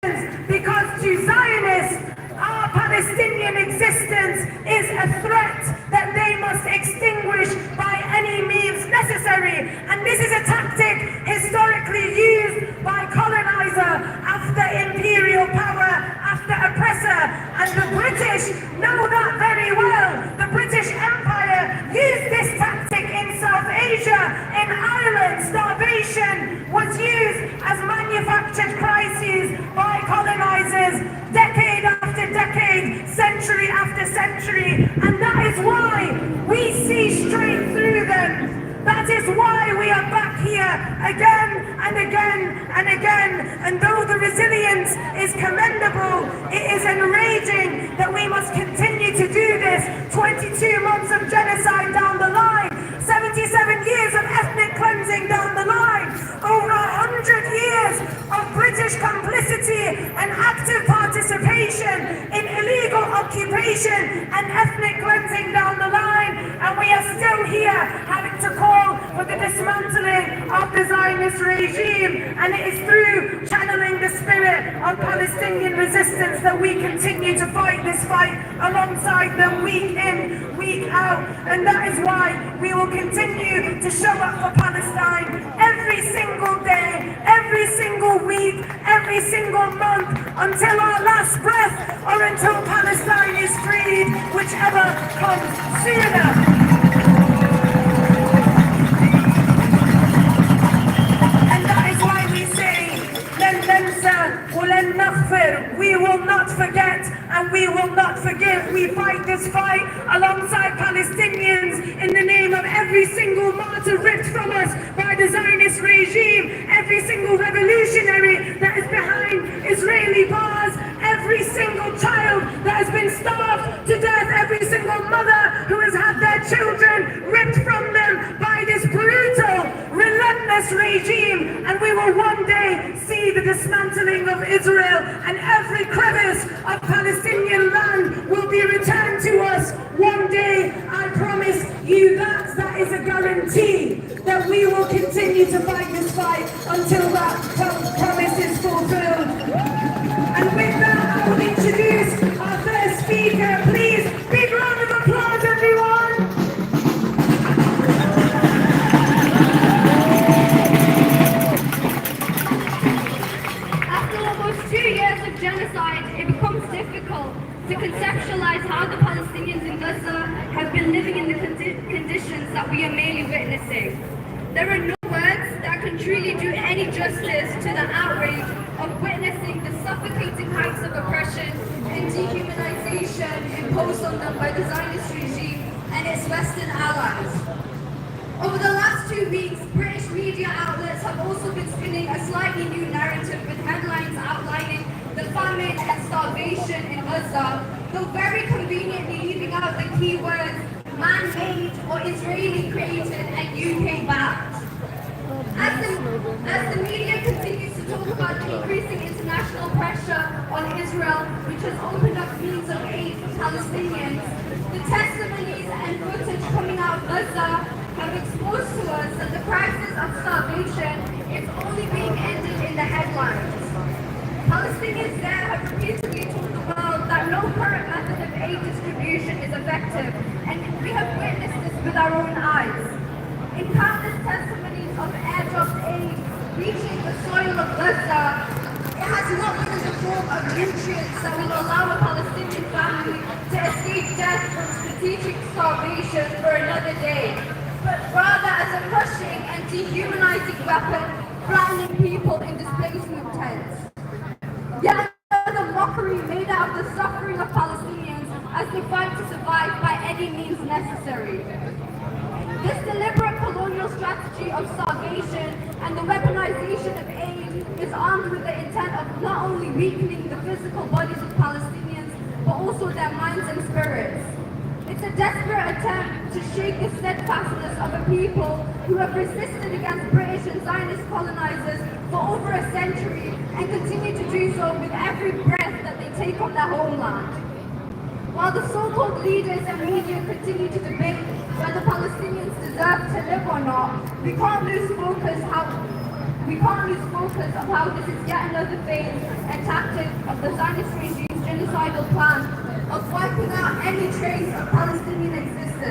because to Zionists, our Palestinian existence is a threat that they must extinguish by any means necessary. And this is a tactic historically used by colonizer after imperial power, after oppressor. And the British know that very well. The British Empire used this tactic in South Asia, in Ireland. Starvation was used as manufactured crises by colonizers, decade after decade, century after century, and that is why we see straight through them. That is why we are back here again and again and again. And though the resilience is commendable, it is enraging that we must continue to do this. 22 months of genocide down the line, 77 years of ethnic cleansing down the line, over 100 years of British complicity and active participation in illegal occupation and ethnic cleansing down the line, and we are still here having to call for the dismantling of the Zionist regime. And it is through channeling the spirit of Palestinian resistance that we continue to fight this fight alongside them, week in, week out. And that is why we will continue to show up for Palestine every single day, every single week, every single month, until our last breath, or until Palestine is freed, whichever comes sooner. We will not forget and we will not forgive. We fight this fight alongside Palestinians in the name of every single martyr ripped from us by the Zionist regime, every single revolutionary that is behind Israeli bars, every single child that has been starved to death, every single mother who has had their children ripped from them by this brutal, relentless regime. And we will one day see the dismantling of Israel, and every crevice of Palestinian land will be returned to us one day. I promise you that. That is a guarantee that we will continue to fight this fight until that promise is fulfilled. And with that, I will introduce our first speaker. Please, big round of applause, everyone. After almost 2 years of genocide, it becomes difficult to conceptualize how the Palestinians in Gaza have been living in the conditions that we are merely witnessing. There are no words that can truly do any justice to the outrage of witnessing the suffocating heights of oppression and dehumanization imposed on them by the Zionist regime and its Western allies. Over the last 2 weeks, British media outlets have also been spinning a slightly new narrative with headlines outlining the famine and starvation in Gaza, though very conveniently leaving out the key words man-made or Israeli-created and UK-backed. As the media continues to talk about the increasing international pressure on Israel, which has opened up means of aid for Palestinians, the testimonies and footage coming out of Gaza have exposed to us that the crisis of starvation is only being ended in the headlines. Palestinians there have repeatedly told the world that no current method of aid distribution is effective, and we have witnessed this with our own eyes. In countless testimonies of airdropped aid reaching the soil of Gaza, it has not been in the form of nutrients that will allow a Palestinian family to escape death from strategic starvation for another day, but rather as a crushing and dehumanizing weapon, flattening people in displacement tents. Yet another mockery made out of the suffering of Palestinians as they fight to survive by any means necessary. This deliberate colonial strategy of starvation and the weaponization of aid is armed with the intent of not only weakening the physical bodies of Palestinians, but also their minds and spirits. It's a desperate attempt to shake the steadfastness of a people who have resisted against British and Zionist colonizers for over a century and continue to do so with every breath that they take on their homeland. While the so-called leaders and media continue to debate whether Palestinians deserve to live or not, we can't lose focus We can't lose focus of how this is yet another phase and tactic of the Zionist regime's genocidal plan of wiping out any trace of Palestinian existence.